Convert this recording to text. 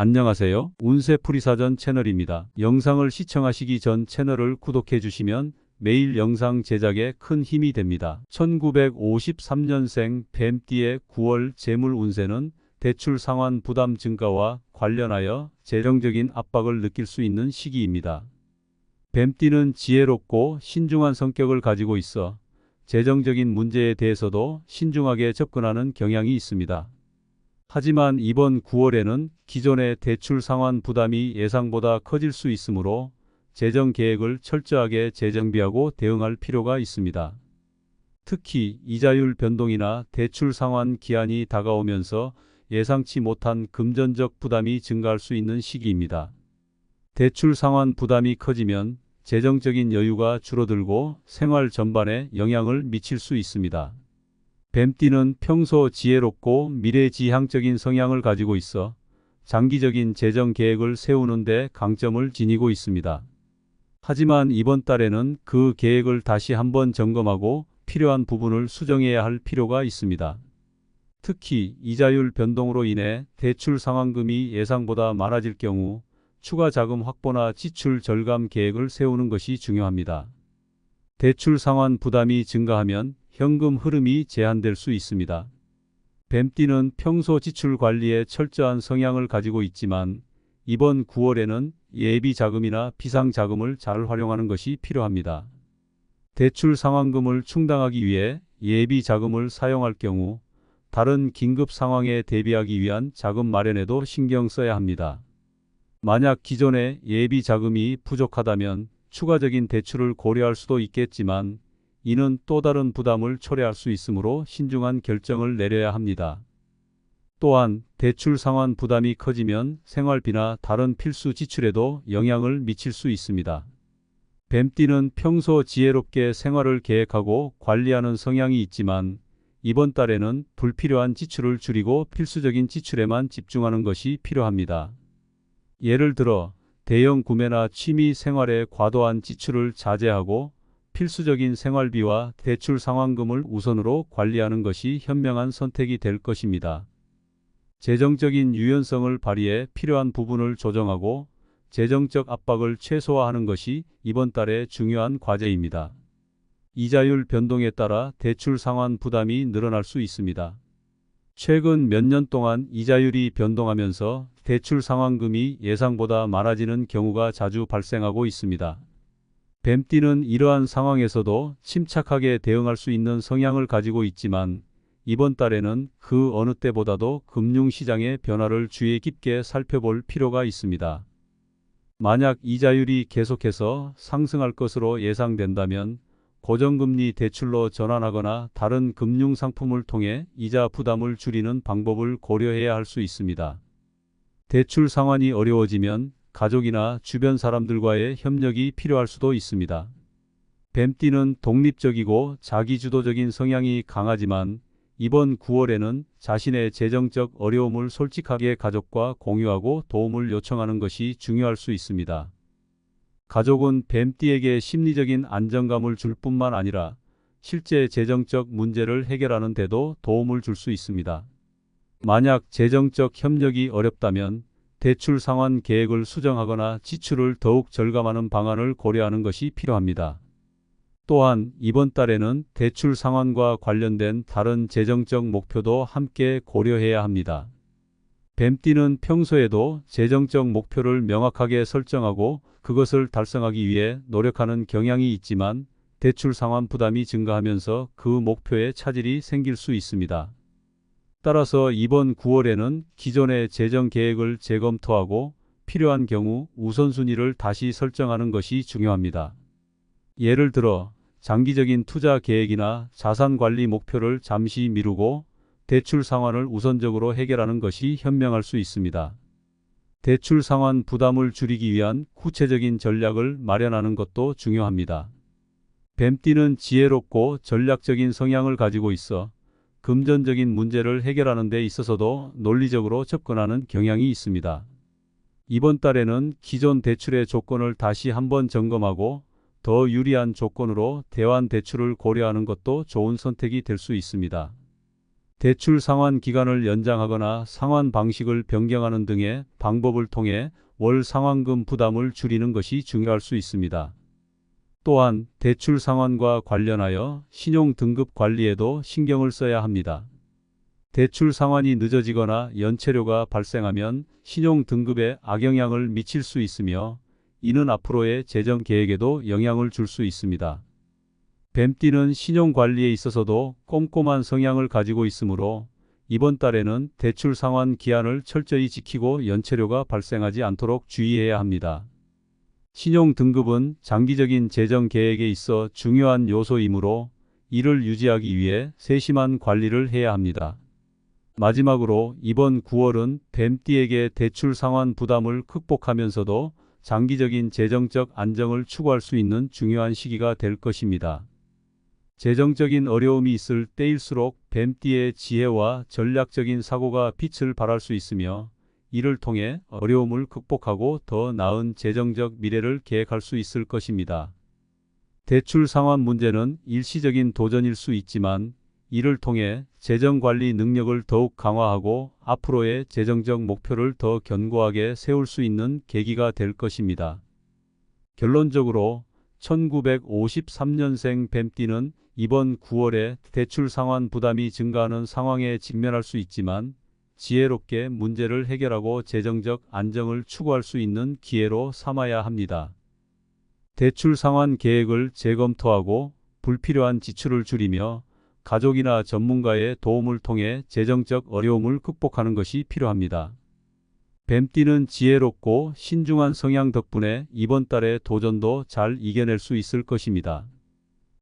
안녕하세요. 운세풀이사전 채널입니다. 영상을 시청하시기 전 채널을 구독해 주시면 매일 영상 제작에 큰 힘이 됩니다. 1953년생 뱀띠의 9월 재물 운세는 대출 상환 부담 증가와 관련하여 재정적인 압박을 느낄 수 있는 시기입니다. 뱀띠는 지혜롭고 신중한 성격을 가지고 있어 재정적인 문제에 대해서도 신중하게 접근하는 경향이 있습니다. 하지만 이번 9월에는 기존의 대출 상환 부담이 예상보다 커질 수 있으므로 재정 계획을 철저하게 재정비하고 대응할 필요가 있습니다. 특히 이자율 변동이나 대출 상환 기한이 다가오면서 예상치 못한 금전적 부담이 증가할 수 있는 시기입니다. 대출 상환 부담이 커지면 재정적인 여유가 줄어들고 생활 전반에 영향을 미칠 수 있습니다. 뱀띠는 평소 지혜롭고 미래지향적인 성향을 가지고 있어 장기적인 재정 계획을 세우는 데 강점을 지니고 있습니다. 하지만 이번 달에는 그 계획을 다시 한번 점검하고 필요한 부분을 수정해야 할 필요가 있습니다. 특히 이자율 변동으로 인해 대출 상환금이 예상보다 많아질 경우 추가 자금 확보나 지출 절감 계획을 세우는 것이 중요합니다. 대출 상환 부담이 증가하면 현금 흐름이 제한될 수 있습니다. 뱀띠는 평소 지출 관리에 철저한 성향을 가지고 있지만 이번 9월에는 예비 자금이나 비상 자금을 잘 활용하는 것이 필요합니다. 대출 상환금을 충당하기 위해 예비 자금을 사용할 경우 다른 긴급 상황에 대비하기 위한 자금 마련에도 신경 써야 합니다. 만약 기존의 예비 자금이 부족하다면 추가적인 대출을 고려할 수도 있겠지만 이는 또 다른 부담을 초래할 수 있으므로 신중한 결정을 내려야 합니다. 또한 대출 상환 부담이 커지면 생활비나 다른 필수 지출에도 영향을 미칠 수 있습니다. 뱀띠는 평소 지혜롭게 생활을 계획하고 관리하는 성향이 있지만 이번 달에는 불필요한 지출을 줄이고 필수적인 지출에만 집중하는 것이 필요합니다. 예를 들어 대형 구매나 취미 생활에 과도한 지출을 자제하고 필수적인 생활비와 대출 상환금을 우선으로 관리하는 것이 현명한 선택이 될 것입니다. 재정적인 유연성을 발휘해 필요한 부분을 조정하고 재정적 압박을 최소화하는 것이 이번 달의 중요한 과제입니다. 이자율 변동에 따라 대출 상환 부담이 늘어날 수 있습니다. 최근 몇 년 동안 이자율이 변동하면서 대출 상환금이 예상보다 많아지는 경우가 자주 발생하고 있습니다. 뱀띠는 이러한 상황에서도 침착하게 대응할 수 있는 성향을 가지고 있지만 이번 달에는 그 어느 때보다도 금융시장의 변화를 주의 깊게 살펴볼 필요가 있습니다. 만약 이자율이 계속해서 상승할 것으로 예상된다면 고정금리 대출로 전환하거나 다른 금융상품을 통해 이자 부담을 줄이는 방법을 고려해야 할 수 있습니다. 대출 상환이 어려워지면 가족이나 주변 사람들과의 협력이 필요할 수도 있습니다. 뱀띠는 독립적이고 자기주도적인 성향이 강하지만 이번 9월에는 자신의 재정적 어려움을 솔직하게 가족과 공유하고 도움을 요청하는 것이 중요할 수 있습니다. 가족은 뱀띠에게 심리적인 안정감을 줄 뿐만 아니라 실제 재정적 문제를 해결하는 데도 도움을 줄 수 있습니다. 만약 재정적 협력이 어렵다면 대출 상환 계획을 수정하거나 지출을 더욱 절감하는 방안을 고려하는 것이 필요합니다. 또한 이번 달에는 대출 상환과 관련된 다른 재정적 목표도 함께 고려해야 합니다. 뱀띠는 평소에도 재정적 목표를 명확하게 설정하고 그것을 달성하기 위해 노력하는 경향이 있지만 대출 상환 부담이 증가하면서 그 목표에 차질이 생길 수 있습니다. 따라서 이번 9월에는 기존의 재정 계획을 재검토하고 필요한 경우 우선순위를 다시 설정하는 것이 중요합니다. 예를 들어 장기적인 투자 계획이나 자산 관리 목표를 잠시 미루고 대출 상환을 우선적으로 해결하는 것이 현명할 수 있습니다. 대출 상환 부담을 줄이기 위한 구체적인 전략을 마련하는 것도 중요합니다. 뱀띠는 지혜롭고 전략적인 성향을 가지고 있어 금전적인 문제를 해결하는 데 있어서도 논리적으로 접근하는 경향이 있습니다. 이번 달에는 기존 대출의 조건을 다시 한번 점검하고 더 유리한 조건으로 대환 대출을 고려하는 것도 좋은 선택이 될 수 있습니다. 대출 상환 기간을 연장하거나 상환 방식을 변경하는 등의 방법을 통해 월 상환금 부담을 줄이는 것이 중요할 수 있습니다. 또한 대출 상환과 관련하여 신용 등급 관리에도 신경을 써야 합니다. 대출 상환이 늦어지거나 연체료가 발생하면 신용 등급에 악영향을 미칠 수 있으며 이는 앞으로의 재정 계획에도 영향을 줄 수 있습니다. 뱀띠는 신용 관리에 있어서도 꼼꼼한 성향을 가지고 있으므로 이번 달에는 대출 상환 기한을 철저히 지키고 연체료가 발생하지 않도록 주의해야 합니다. 신용 등급은 장기적인 재정 계획에 있어 중요한 요소이므로 이를 유지하기 위해 세심한 관리를 해야 합니다. 마지막으로 이번 9월은 뱀띠에게 대출 상환 부담을 극복하면서도 장기적인 재정적 안정을 추구할 수 있는 중요한 시기가 될 것입니다. 재정적인 어려움이 있을 때일수록 뱀띠의 지혜와 전략적인 사고가 빛을 발할 수 있으며 이를 통해 어려움을 극복하고 더 나은 재정적 미래를 계획할 수 있을 것입니다. 대출 상환 문제는 일시적인 도전일 수 있지만 이를 통해 재정관리 능력을 더욱 강화하고 앞으로의 재정적 목표를 더 견고하게 세울 수 있는 계기가 될 것입니다. 결론적으로 1953년생 뱀띠는 이번 9월에 대출 상환 부담이 증가하는 상황에 직면할 수 있지만 지혜롭게 문제를 해결하고 재정적 안정을 추구할 수 있는 기회로 삼아야 합니다. 대출 상환 계획을 재검토하고 불필요한 지출을 줄이며 가족이나 전문가의 도움을 통해 재정적 어려움을 극복하는 것이 필요합니다. 뱀띠는 지혜롭고 신중한 성향 덕분에 이번 달의 도전도 잘 이겨낼 수 있을 것입니다.